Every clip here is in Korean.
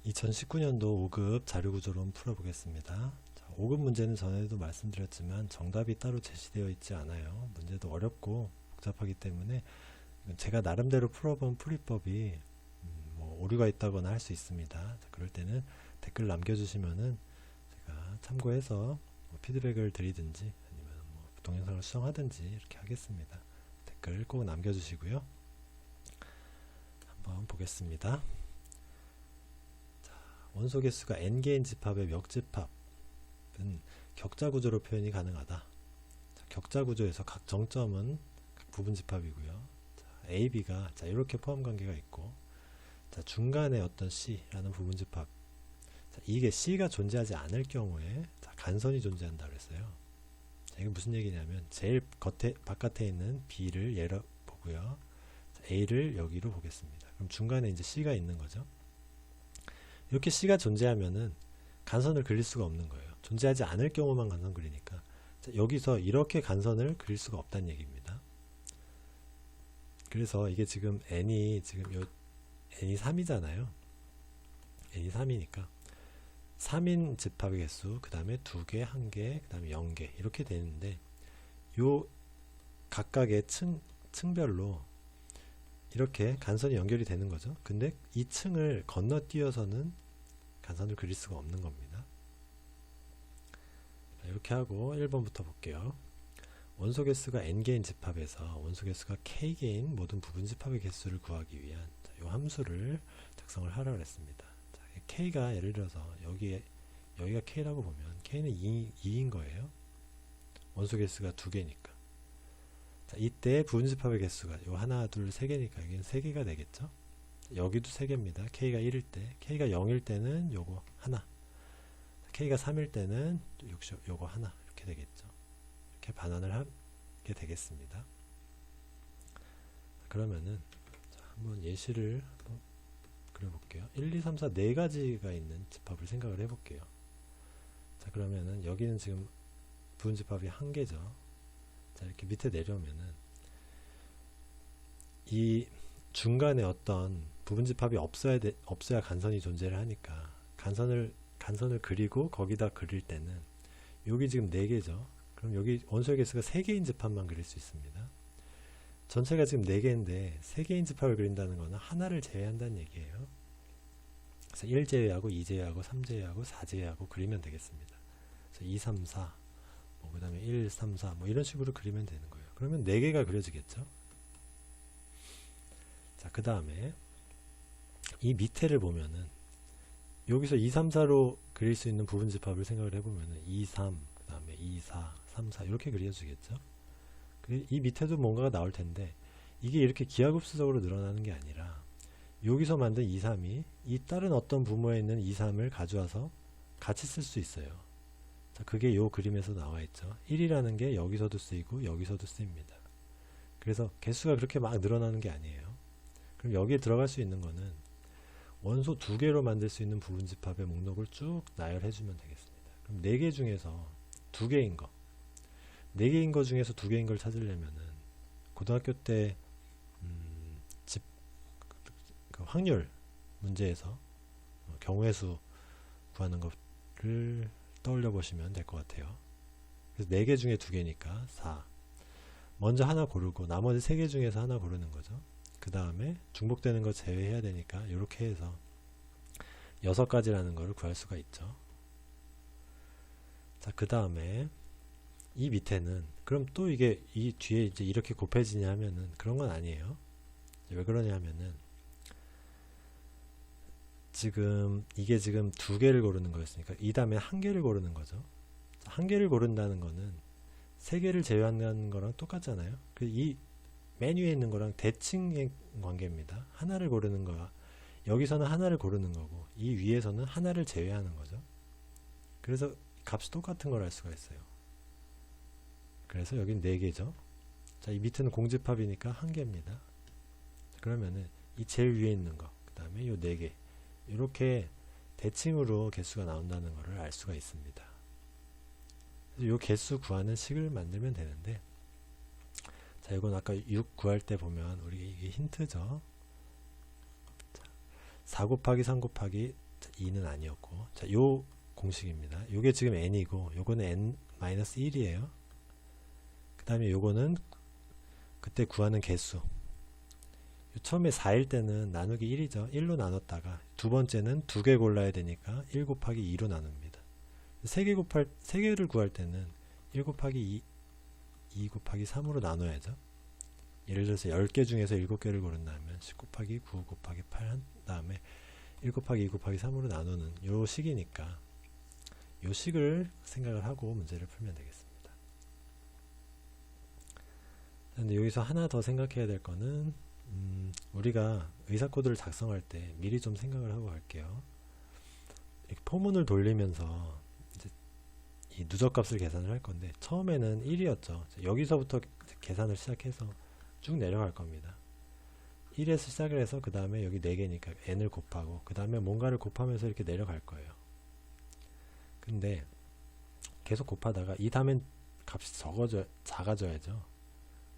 2019년도 5급 자료구조로 한번 풀어보겠습니다. 5급 문제는 전에도 말씀드렸지만 정답이 따로 제시되어 있지 않아요. 문제도 어렵고 복잡하기 때문에 제가 나름대로 풀어본 풀이법이 뭐 오류가 있다거나 할 수 있습니다. 자, 그럴 때는 댓글 남겨주시면은 제가 참고해서 뭐 피드백을 드리든지 아니면 뭐 동영상을 수정하든지 이렇게 하겠습니다. 댓글 꼭 남겨주시고요. 한번 보겠습니다. 원소 개수가 n개인 집합의 멱집합은 격자 구조로 표현이 가능하다. 자, 격자 구조에서 각 정점은 각 부분 집합이고요. 자, A, B가 이렇게 포함 관계가 있고, 자, 중간에 어떤 C라는 부분 집합. 자, 이게 C가 존재하지 않을 경우에 자, 간선이 존재한다고 했어요. 자, 이게 무슨 얘기냐면 제일 바깥에 있는 B를 예로 보고요. 자, A를 여기로 보겠습니다. 그럼 중간에 이제 C가 있는 거죠. 이렇게 C가 존재하면은 간선을 그릴 수가 없는 거예요. 존재하지 않을 경우만 간선 그리니까. 자, 여기서 이렇게 간선을 그릴 수가 없다는 얘기입니다. 그래서 이게 지금 n이 n이 3이잖아요. n이 3이니까 3인 집합의 개수, 그 다음에 2개, 1개, 그 다음에 0개 이렇게 되는데 요 각각의 층별로 이렇게 간선이 연결이 되는 거죠. 근데 이 층을 건너뛰어서는 간선을 그릴 수가 없는 겁니다. 이렇게 하고 1번부터 볼게요. 원소 개수가 n개인 집합에서 원소 개수가 k개인 모든 부분 집합의 개수를 구하기 위한 이 함수를 작성을 하라고 했습니다. 자, k가 예를 들어서 여기가 k라고 보면 k는 2인 거예요. 원소 개수가 2개니까. 자, 이때 부분집합의 개수가 요 하나, 둘, 세 개니까 여기는 3개가 되겠죠. 여기도 3개입니다. K가 1일 때, K가 0일 때는 요거 하나, K가 3일 때는 역시 요거 하나 이렇게 되겠죠. 이렇게 반환을 하게 되겠습니다. 그러면은 자, 한번 예시를 한번 그려볼게요. 1, 2, 3, 4 네 가지가 있는 집합을 생각을 해볼게요. 자, 그러면은 여기는 지금 부분집합이 1개죠. 자, 이렇게 밑에 내려오면은 이 중간에 어떤 부분집합이 없어야 간선이 존재를 하니까 간선을 그리고 거기다 그릴 때는 여기 지금 4개죠. 그럼 여기 원소의 개수가 3개인 집합만 그릴 수 있습니다. 전체가 지금 4개인데 3개인 집합을 그린다는 거는 하나를 제외한다는 얘기예요. 그래서 1 제외하고 2 제외하고 3 제외하고 4 제외하고 그리면 되겠습니다. 그래서 2, 3, 4 그 다음에 1, 3, 4 뭐 이런 식으로 그리면 되는 거예요. 그러면 4개가 그려지겠죠. 자, 그 다음에 이 밑에를 보면은 여기서 2, 3, 4로 그릴 수 있는 부분 집합을 생각을 해보면은 2, 3, 그 다음에 2, 4, 3, 4 이렇게 그려지겠죠. 이 밑에도 뭔가가 나올 텐데 이게 이렇게 기하급수적으로 늘어나는 게 아니라 여기서 만든 2, 3이 이 다른 어떤 부모에 있는 2, 3을 가져와서 같이 쓸 수 있어요. 자, 그게 요 그림에서 나와 있죠. 1이라는 게 여기서도 쓰이고 여기서도 쓰입니다. 그래서 개수가 그렇게 막 늘어나는 게 아니에요. 그럼 여기에 들어갈 수 있는 거는 원소 2개로 만들 수 있는 부분집합의 목록을 쭉 나열해 주면 되겠습니다. 그럼 4개 중에서 2개인 거 4개인 거 중에서 2개인 걸 찾으려면은 고등학교 때 그 확률 문제에서 경우의 수 구하는 것을 떠올려 보시면 될 것 같아요. 그래서 4개 중에 2개니까 4. 먼저 하나 고르고 나머지 3개 중에서 하나 고르는 거죠. 그 다음에 중복되는 거 제외해야 되니까 이렇게 해서 6가지라는 거를 구할 수가 있죠. 자, 그 다음에 이 밑에는 그럼 또 이게 이 뒤에 이제 이렇게 곱해지냐 하면은 그런 건 아니에요. 왜 그러냐 하면은 이게 지금 2개를 고르는 거였으니까 이 다음에 1개를 고르는 거죠. 1개를 고른다는 거는 3개를 제외한다는 거랑 똑같잖아요. 이 맨 위에 있는 거랑 대칭의 관계입니다. 하나를 고르는 거야. 여기서는 하나를 고르는 거고 이 위에서는 하나를 제외하는 거죠. 그래서 값이 똑같은 걸 알 수가 있어요. 그래서 여긴 4개죠. 자, 이 밑에는 공집합이니까 1개입니다. 그러면은 이 제일 위에 있는 거, 그 다음에 요 4개 이렇게 대칭으로 개수가 나온다는 것을 알 수가 있습니다. 그래서 요 개수 구하는 식을 만들면 되는데, 자, 이건 아까 6 구할 때 보면 우리 이게 힌트죠. 자, 4 곱하기 3 곱하기 2는 아니었고, 자, 요 공식입니다. 요게 지금 n이고 요거는 n-1이에요. 그 다음에 요거는 그때 구하는 개수. 처음에 4일 때는 나누기 1이죠. 1로 나눴다가 두 번째는 2개 골라야 되니까 1 곱하기 2로 나눕니다. 3개를 구할 때는 1 곱하기 2 곱하기 3으로 나눠야죠. 예를 들어서 10개 중에서 7개를 고른다면 10 곱하기 9 곱하기 8 한 다음에 1 곱하기 2 곱하기 3으로 나누는 요 식이니까 요 식을 생각을 하고 문제를 풀면 되겠습니다. 근데 여기서 하나 더 생각해야 될 거는 우리가 의사코드를 작성할 때 미리 좀 생각을 하고 갈게요. 이렇게 포문을 돌리면서 이제 이 누적값을 계산을 할 건데 처음에는 1이었죠. 여기서부터 계산을 시작해서 쭉 내려갈 겁니다. 1에서 시작을 해서 그 다음에 여기 4개니까 n을 곱하고 그 다음에 뭔가를 곱하면서 이렇게 내려갈 거예요. 근데 계속 곱하다가 이 다음엔 값이 작아져야죠.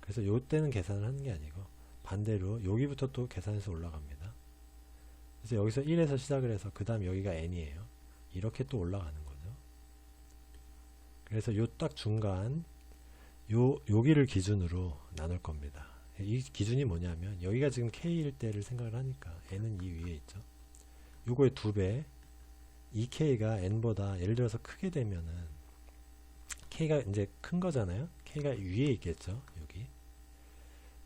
그래서 요때는 계산을 하는 게 아니고 반대로 여기부터 또 계산해서 올라갑니다. 그래서 여기서 1에서 시작을 해서 그 다음 여기가 n이에요. 이렇게 또 올라가는 거죠. 그래서 요 딱 중간 여기를 기준으로 나눌 겁니다. 이 기준이 뭐냐면 여기가 지금 k일 때를 생각을 하니까 n은 이 위에 있죠. 요거의 2배, 이 k가 n보다 예를 들어서 크게 되면은 k가 이제 큰 거잖아요. k가 위에 있겠죠. 여기.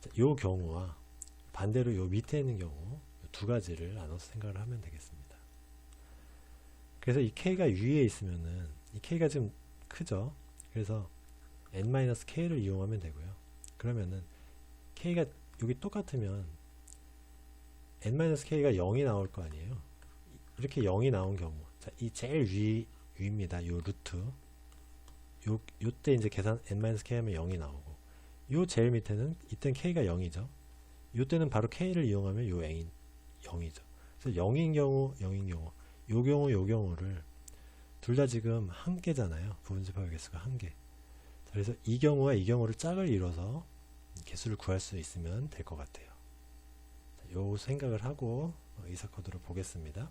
자, 요 경우와 반대로 요 밑에 있는 경우 두 가지를 나눠서 생각을 하면 되겠습니다. 그래서 이 k가 위에 있으면은 이 k가 지금 크죠. 그래서 n-k를 이용하면 되고요. 그러면은 k가 여기 똑같으면 n-k가 0이 나올 거 아니에요. 이렇게 0이 나온 경우, 자, 이 제일 위입니다. 요 루트. 요때 이제 계산 n-k 하면 0이 나오고, 요 제일 밑에는 이땐 k가 0이죠. 요때는 바로 k를 이용하면 요 n이 0이죠. 그래서 0인 경우, 요 경우를 둘 다 지금 한 개잖아요. 부분집합의 개수가 한 개. 그래서 이 경우와 이 경우를 짝을 이뤄서 개수를 구할 수 있으면 될 것 같아요. 자, 요 생각을 하고 의사코드를 보겠습니다.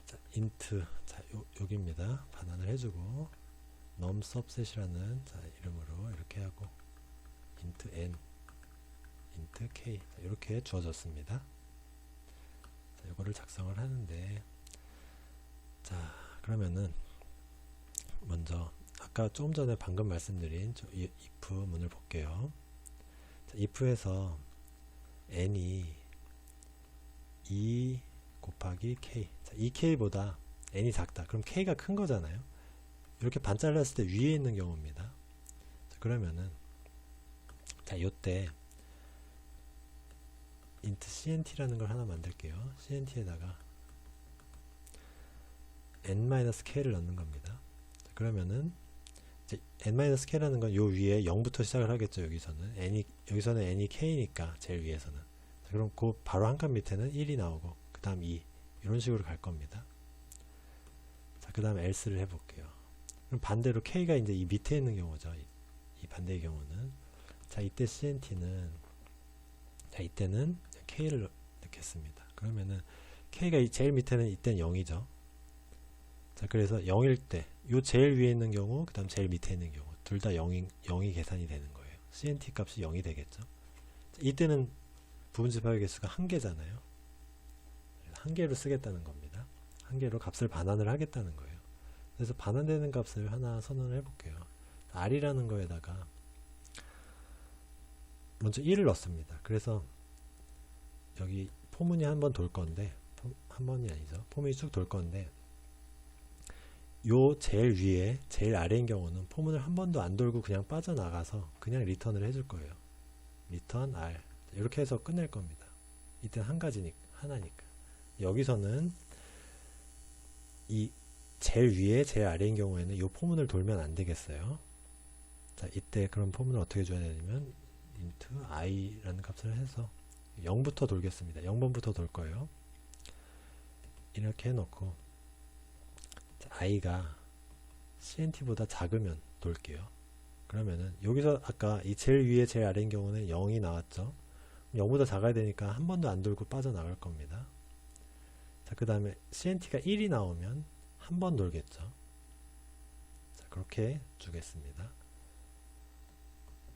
자, int, 자, 여기입니다. 반환을 해주고 num subset이라는 자, 이름으로 이렇게 하고 int n, int k 자, 이렇게 주어졌습니다. 자, 이거를 작성을 하는데, 자, 그러면은 먼저 아까 조금 전에 방금 말씀드린 if 문을 볼게요. 자, if에서 n이 2 곱하기 k, 자, 이 k보다 n이 작다. 그럼 k가 큰 거잖아요. 이렇게 반 잘랐을 때 위에 있는 경우입니다. 자, 그러면은 자, 요때 int cnt라는 걸 하나 만들게요. cnt에다가 n-k를 넣는 겁니다. 자, 그러면은 이제 n-k라는 건 요 위에 0부터 시작을 하겠죠. 여기서는 n이 k니까 제일 위에서는. 자, 그럼 그 바로 한 칸 밑에는 1이 나오고 그 다음 2 이런 식으로 갈 겁니다. 자, 그 다음 else를 해볼게요. 그럼 반대로 k가 이제 이 밑에 있는 경우죠. 이 반대의 경우는 자, 이때 cnt는 자, 이때는 k를 넣겠습니다. 그러면은 k가 제일 밑에는 이때는 0이죠. 자, 그래서 0일 때 요 제일 위에 있는 경우 그 다음 제일 밑에 있는 경우 둘 다 0이 계산이 되는 거예요. cnt 값이 0이 되겠죠. 자, 이때는 부분집합의 개수가 한 개잖아요. 한 개로 쓰겠다는 겁니다. 한 개로 값을 반환을 하겠다는 거예요. 그래서 반환되는 값을 하나 선언을 해볼게요. r이라는 거에다가 먼저 1을 넣습니다. 그래서 여기 포문이 한번 돌 건데, 한 번이 아니죠. 포문이 쭉 돌 건데, 요 제일 위에 제일 아래인 경우는 포문을 한 번도 안 돌고 그냥 빠져나가서 그냥 리턴을 해줄 거예요. 리턴 r 이렇게 해서 끝낼 겁니다. 이때는 하나니까. 여기서는 이 제일 위에 제일 아래인 경우에는 요 포문을 돌면 안 되겠어요. 자, 이때 그럼 포문을 어떻게 줘야 되냐면 int i라는 값을 해서 0부터 돌겠습니다. 0번부터 돌 거예요. 이렇게 해놓고 i가 cnt보다 작으면 돌게요. 그러면은 여기서 아까 이 제일 위에 제일 아래인 경우는 0이 나왔죠. 0보다 작아야 되니까 한 번도 안 돌고 빠져나갈 겁니다. 자, 그 다음에 CNT가 1이 나오면 한 번 돌겠죠. 자, 그렇게 주겠습니다.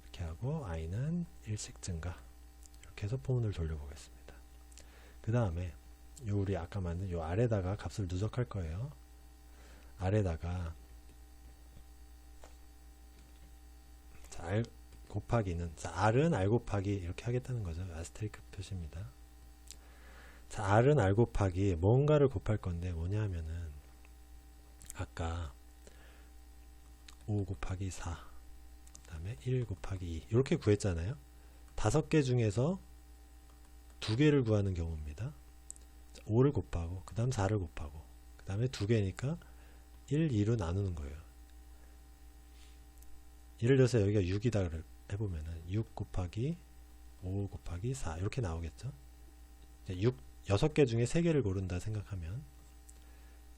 이렇게 하고 i는 1씩 증가. 이렇게 해서 포문을 돌려보겠습니다. 그 다음에 요 우리 아까 만든 요 아래다가 값을 누적할 거예요. 아래다가 자, r 곱하기는 자, r은 r 곱하기 이렇게 하겠다는 거죠. 아스테리크 표시입니다. 자, r은 r 곱하기 뭔가를 곱할 건데 뭐냐 하면은 아까 5 곱하기 4 그 다음에 1 곱하기 2 이렇게 구했잖아요. 5개 중에서 2개를 구하는 경우입니다. 5를 곱하고 그 다음 4를 곱하고 그 다음에 2개니까 1, 2로 나누는 거예요. 예를 들어서 여기가 6이다 해보면은 6 곱하기 5 곱하기 4 이렇게 나오겠죠. 6개 중에 3개를 고른다 생각하면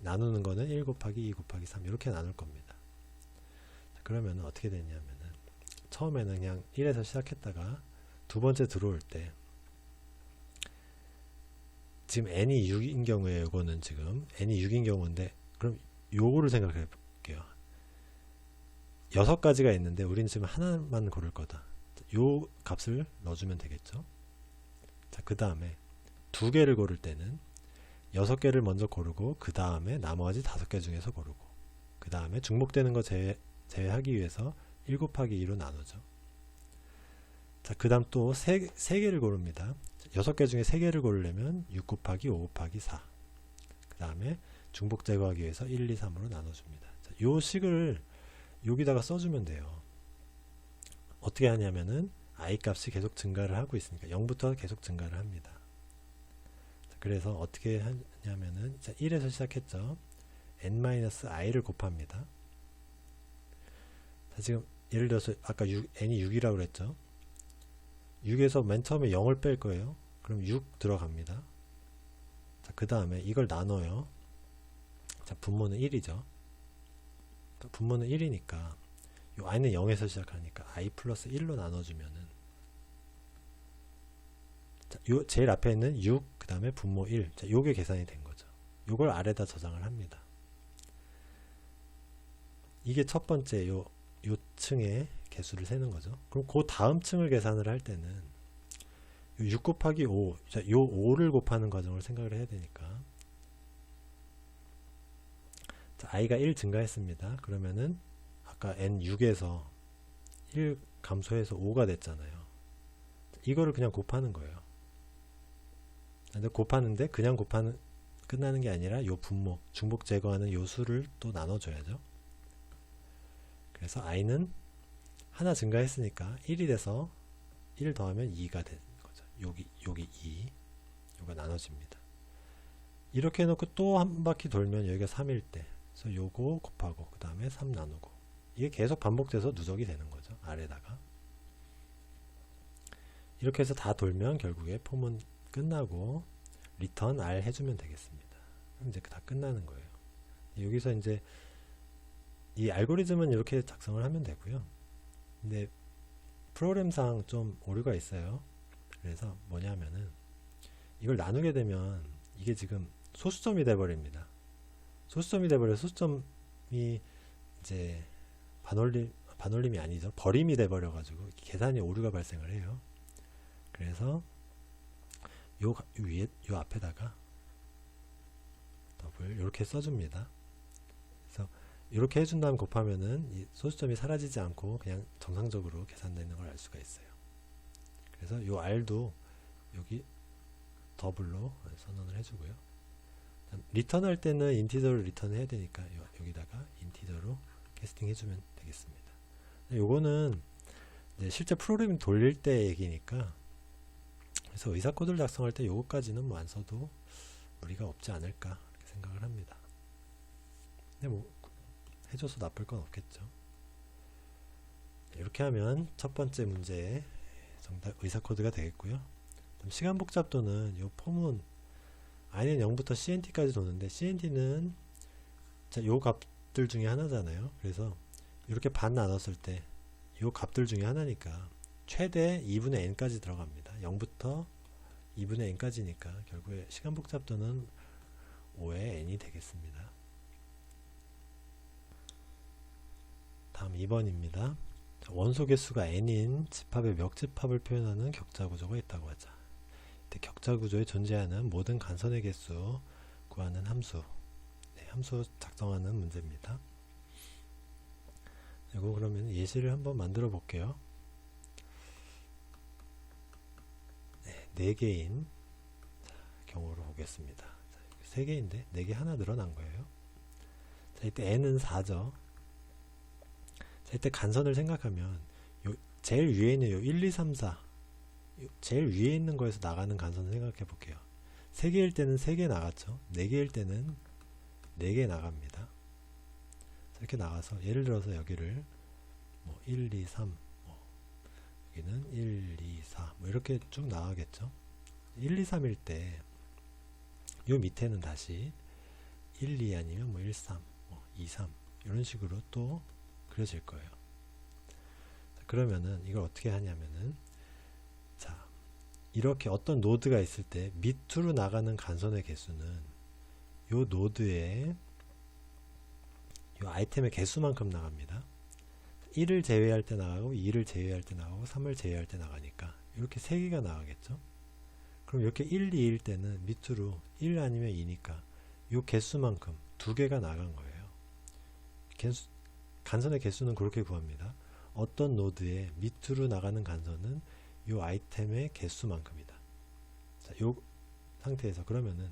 나누는 거는 1 곱하기 2 곱하기 3 이렇게 나눌 겁니다. 그러면 어떻게 되냐면은 처음에는 그냥 1에서 시작했다가 두 번째 들어올 때 지금 n이 6인 경우에 이거는 지금 n이 6인 경우인데 그럼 요거를 생각해 볼게요. 6가지가 있는데 우리는 지금 하나만 고를 거다. 요 값을 넣어주면 되겠죠. 자, 그 다음에 2개를 고를 때는 6개를 먼저 고르고 그 다음에 나머지 5개 중에서 고르고 그 다음에 중복되는 거 제외하기 위해서 1 곱하기 2로 나누죠. 자, 그 다음 또 3개를 고릅니다. 6개 중에 3개를 고르려면 6 곱하기 5 곱하기 4 그 다음에 중복 제거하기 위해서 1, 2, 3으로 나눠줍니다. 자, 요 식을 여기다가 써주면 돼요. 어떻게 하냐면은 i 값이 계속 증가를 하고 있으니까 0부터 계속 증가를 합니다. 자, 그래서 어떻게 하냐면은 자, 1에서 시작했죠. n-i를 곱합니다. 자, 지금 예를 들어서 아까 n이 6이라고 그랬죠. 6에서 맨 처음에 0을 뺄 거예요. 그럼 6 들어갑니다. 자, 그 다음에 이걸 나눠요. 자, 분모는 1이죠. 분모는 1이니까 요 i는 0에서 시작하니까 i 플러스 1로 나눠주면은 자, 요 제일 앞에 있는 6 그 다음에 분모 1 자, 요게 계산이 된 거죠. 요걸 아래다 저장을 합니다. 이게 첫 번째 요 층의 개수를 세는 거죠. 그럼 그 다음 층을 계산을 할 때는 요 6 곱하기 5 자, 요 5를 곱하는 과정을 생각을 해야 되니까 자, i가 1 증가했습니다. 그러면은 아까 n6에서 1 감소해서 5가 됐잖아요. 이거를 그냥 곱하는 거예요. 근데 곱하는데 그냥 끝나는 게 아니라 요 분모, 중복 제거하는 요 수를 또 나눠줘야죠. 그래서 i는 하나 증가했으니까 1이 돼서 1 더하면 2가 되는 거죠. 여기 2, 요가 나눠집니다. 이렇게 해놓고 또 한 바퀴 돌면 여기가 3일 때 그래서 요거 곱하고 그 다음에 3 나누고 이게 계속 반복돼서 누적이 되는 거죠. 아래다가 이렇게 해서 다 돌면 결국에 폼은 끝나고 리턴 R 해주면 되겠습니다. 그럼 이제 다 끝나는 거예요. 여기서 이제 이 알고리즘은 이렇게 작성을 하면 되고요. 근데 프로그램상 좀 오류가 있어요. 그래서 뭐냐면은 이걸 나누게 되면 이게 지금 소수점이 돼버립니다. 소수점이 돼버려서 소수점이 이제 반올림이 아니죠. 버림이 돼버려가지고 계산이 오류가 발생을 해요. 그래서 요 앞에다가 더블 이렇게 써줍니다. 그래서 이렇게 해준 다음 곱하면은 이 소수점이 사라지지 않고 그냥 정상적으로 계산되는 걸 알 수가 있어요. 그래서 요 r도 여기 더블로 선언을 해주고요. 리턴할 때는 인티저로 리턴해야 되니까 여기다가 인티저로 캐스팅 해주면 되겠습니다. 요거는 이제 실제 프로그램 돌릴 때 얘기니까 그래서 의사 코드를 작성할 때 요거까지는 뭐 안 써도 무리가 없지 않을까 이렇게 생각을 합니다. 근데 뭐 해줘서 나쁠 건 없겠죠. 이렇게 하면 첫 번째 문제의 정답 의사 코드가 되겠고요. 시간 복잡도는 요 폼은 i는 0부터 cnt까지 도는데 cnt는 자, 요 값들 중에 하나잖아요. 그래서 이렇게 반 나눴을 때 요 값들 중에 하나니까 최대 2분의 n까지 들어갑니다. 0부터 2분의 n까지니까 결국에 시간 복잡도는 5의 n이 되겠습니다. 다음 2번입니다. 원소 개수가 n인 집합의 멱집합을 표현하는 격자 구조가 있다고 하자. 이때 격자 구조에 존재하는 모든 간선의 개수 구하는 함수, 함수 작성하는 문제입니다. 그리고 그러면 예시를 한번 만들어 볼게요. 4개인 경우로 보겠습니다. 3개인데 4개 하나 늘어난 거예요. 자, 이때 n은 4죠. 자, 이때 간선을 생각하면 제일 위에 있는 요 1, 2, 3, 4 제일 위에 있는 거에서 나가는 간선을 생각해 볼게요. 3개일 때는 3개 나갔죠. 4개일 때는 4개 나갑니다. 자, 이렇게 나가서 예를 들어서 여기를 뭐 1, 2, 3 여기는 1, 2, 4 뭐 이렇게 쭉 나가겠죠. 1, 2, 3일 때 요 밑에는 다시 1, 2 아니면 뭐 1, 3, 뭐 2, 3 이런 식으로 또 그려질 거예요. 자, 그러면은 이걸 어떻게 하냐면은 자, 이렇게 어떤 노드가 있을 때 밑으로 나가는 간선의 개수는 요 노드의 요 아이템의 개수만큼 나갑니다. 1을 제외할 때 나가고 2를 제외할 때 나가고 3을 제외할 때 나가니까 이렇게 3개가 나가겠죠. 그럼 이렇게 1, 2일 때는 밑으로 1 아니면 2니까 요 개수만큼 2개가 나간 거예요. 간선의 개수는 그렇게 구합니다. 어떤 노드에 밑으로 나가는 간선은 요 아이템의 개수만큼이다. 자, 요 상태에서 그러면은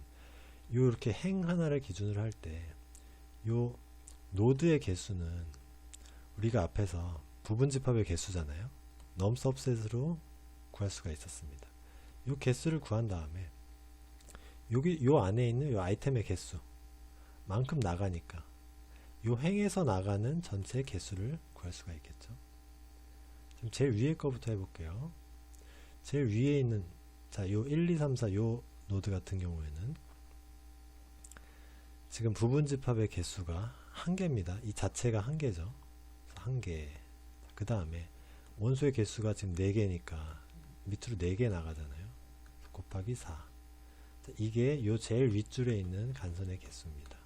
요 이렇게 행 하나를 기준으로 할 때 요 노드의 개수는 우리가 앞에서 부분집합의 개수잖아요. 넘 서브셋으로 구할 수가 있었습니다. 요 개수를 구한 다음에 여기 요 안에 있는 요 아이템의 개수 만큼 나가니까 요 행에서 나가는 전체 개수를 구할 수가 있겠죠. 지금 제일 위에 거부터 해볼게요. 제일 위에 있는 자, 요 1, 2, 3, 4 요 노드 같은 경우에는 지금 부분집합의 개수가 1개입니다. 이 자체가 1개죠. 1개. 그 다음에 원소의 개수가 지금 4개니까 밑으로 4개 나가잖아요. 곱하기 4. 자, 이게 요 제일 윗줄에 있는 간선의 개수입니다.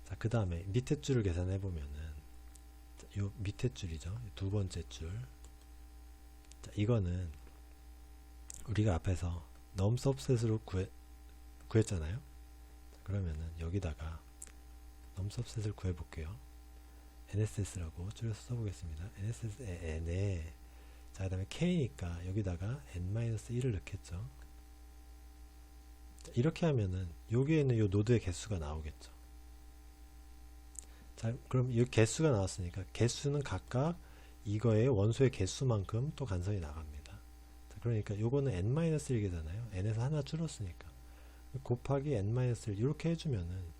자, 그 다음에 밑에 줄을 계산해 보면은 요 밑에 줄이죠. 두 번째 줄. 자, 이거는 우리가 앞에서 넘 서브셋으로 구했잖아요. 자, 그러면은 여기다가 넘 서브셋을 구해 볼게요. NSS라고 줄여서 써보겠습니다. NSS의 n에 자, 그 다음에 k니까 여기다가 n-1을 넣겠죠. 자, 이렇게 하면은 여기에 있는 요 노드의 개수가 나오겠죠. 자, 그럼 이 개수가 나왔으니까 개수는 각각 이거의 원소의 개수만큼 또 간선이 나갑니다. 자, 그러니까 요거는 n-1개잖아요. n에서 하나 줄었으니까 곱하기 n-1 이렇게 해주면은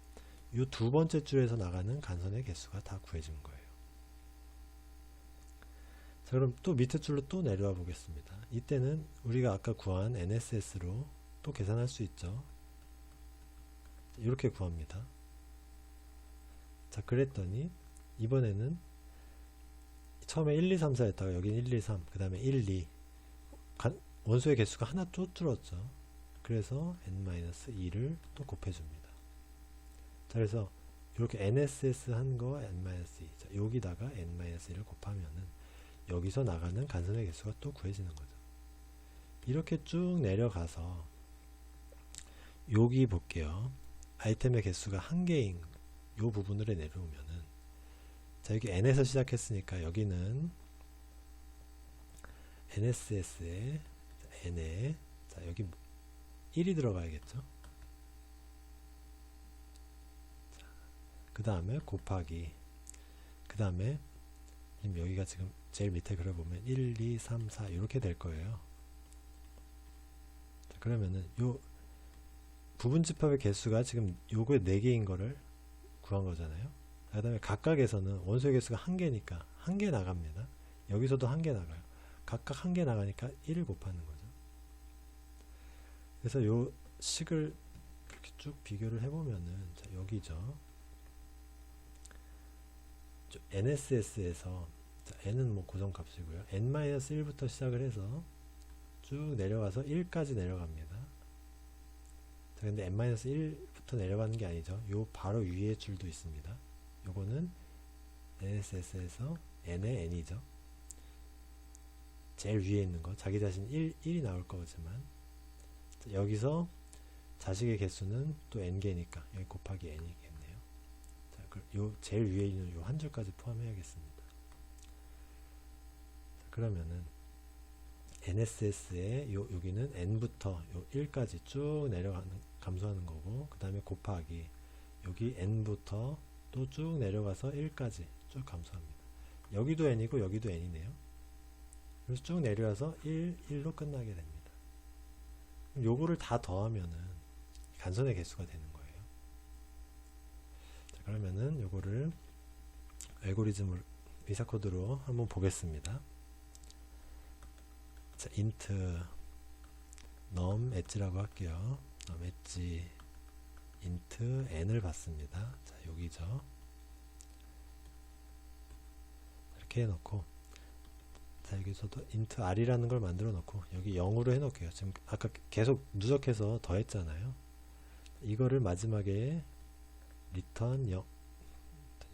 요 두 번째 줄에서 나가는 간선의 개수가 다 구해진 거예요. 자, 그럼 또 밑에 줄로 또 내려와 보겠습니다. 이때는 우리가 아까 구한 NSS로 또 계산할 수 있죠. 이렇게 구합니다. 자, 그랬더니 이번에는 처음에 1, 2, 3, 4였다가 여기는 1, 2, 3, 그 다음에 1, 2 원소의 개수가 하나 또 줄었죠. 그래서 n-2를 또 곱해줍니다. 자, 그래서 이렇게 NSS 한 거 n-2 자, 여기다가 n-1을 곱하면은 여기서 나가는 간선의 개수가 또 구해지는 거죠. 이렇게 쭉 내려가서 여기 볼게요. 아이템의 개수가 1개인 요 부분으로 내려오면은 자, 여기 n에서 시작했으니까 여기는 NSS에 n에 자, 여기 1이 들어가야겠죠. 그 다음에 곱하기 그 다음에 여기가 지금 제일 밑에 그려보면 1, 2, 3, 4 이렇게 될 거예요. 자, 그러면은 요 부분집합의 개수가 지금 요거에 4개인 거를 구한 거잖아요. 그 다음에 각각에서는 원소의 개수가 1개니까 1개 나갑니다. 여기서도 1개 나가요. 각각 1개 나가니까 1을 곱하는 거죠. 그래서 요 식을 이렇게 쭉 비교를 해보면은 자, 여기죠. NSS에서 n은 뭐 고정값이고요. n-1부터 시작을 해서 쭉 내려가서 1까지 내려갑니다. 자, 근데 n-1부터 내려가는 게 아니죠. 요 바로 위에 줄도 있습니다. 요거는 NSS에서 n의 n이죠. 제일 위에 있는 거, 자기 자신 1이 나올 거지만, 자, 여기서 자식의 개수는 또 n개니까 여기 곱하기 n이겠네요. 자, 요 제일 위에 있는 요 한 줄까지 포함해야겠습니다. 자, 그러면은 NSS에 여기는 n부터 요 1까지 쭉 내려가는 감소하는 거고, 그 다음에 곱하기 여기 n부터 또 쭉 내려가서 1까지 쭉 감소합니다. 여기도 n이고 여기도 n이네요. 그래서 쭉 내려와서 1로 끝나게 됩니다. 그럼 요거를 다 더하면은 간선의 개수가 되는 거예요. 자, 그러면은 요거를 알고리즘을 의사 코드로 한번 보겠습니다. 자, int num 엣지라고 할게요. num 엣지 int n을 받습니다. 자, 여기죠. 이렇게 해놓고, 자, 여기서도 int r이라는 걸 만들어 놓고 여기 0으로 해놓을게요. 지금 아까 계속 누적해서 더했잖아요. 이거를 마지막에 return 0이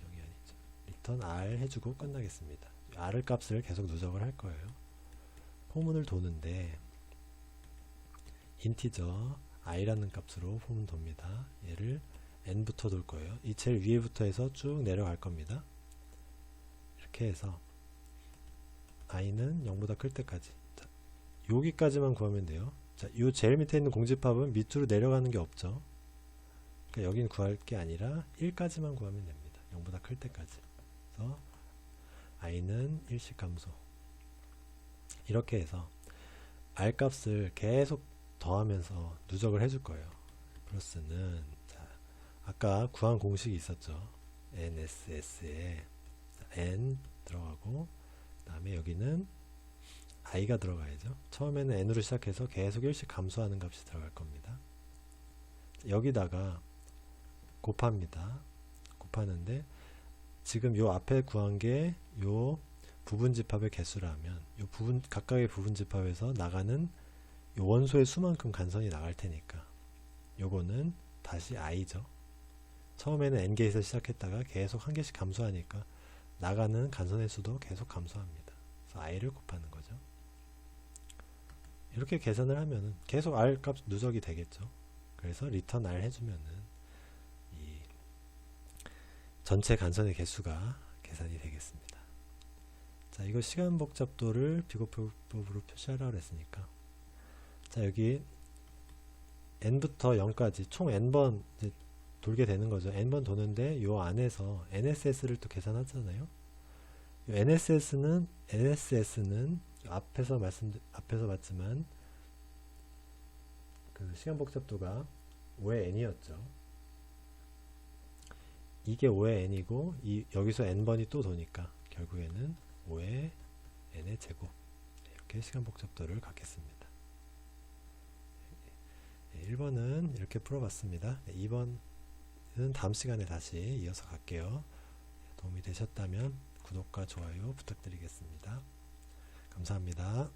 아니죠. return r 해주고 끝나겠습니다. r 값을 계속 누적을 할 거예요. 포문을 도는데 인티저 i라는 값으로 포문 돕니다. 얘를 n부터 돌 거예요. 이 제일 위에부터 해서 쭉 내려갈 겁니다. 이렇게 해서 i는 0보다 클 때까지, 자, 여기까지만 구하면 돼요. 자, 요 제일 밑에 있는 공집합은 밑으로 내려가는 게 없죠. 그러니까 여긴 구할 게 아니라 1까지만 구하면 됩니다. 0보다 클 때까지. 그래서 i는 1씩 감소. 이렇게 해서 r 값을 계속 더하면서 누적을 해줄 거예요. 플러스는, 자, 아까 구한 공식이 있었죠. NSS에 n 들어가고, 그 다음에 여기는 i가 들어가야죠. 처음에는 n으로 시작해서 계속 1씩 감소하는 값이 들어갈 겁니다. 여기다가 곱합니다. 곱하는데 지금 요 앞에 구한 게 요 부분집합의 개수라면 요 각각의 부분집합에서 나가는 요 원소의 수만큼 간선이 나갈 테니까 요거는 다시 i죠. 처음에는 n개에서 시작했다가 계속 한 개씩 감소하니까 나가는 간선의 수도 계속 감소합니다. 그래서 i를 곱하는 거죠. 이렇게 계산을 하면은 계속 r 값 누적이 되겠죠. 그래서 return r 해주면은 이 전체 간선의 개수가 계산이 되겠습니다. 자, 이거 시간 복잡도를 비교표법으로 표시하라고 했으니까, 자, 여기 n부터 0까지 총 n번 이제 돌게 되는 거죠. n번 도는데 요 안에서 NSS를 또 계산하잖아요. NSS는 앞에서 봤지만 그 시간 복잡도가 5의 n이었죠. 이게 5의 n이고 여기서 n번이 또 도니까 결국에는 5의 n의 제곱, 이렇게 시간 복잡도를 갖겠습니다. 1번은 이렇게 풀어봤습니다. 2번은 다음 시간에 다시 이어서 갈게요. 도움이 되셨다면 구독과 좋아요 부탁드리겠습니다. 감사합니다.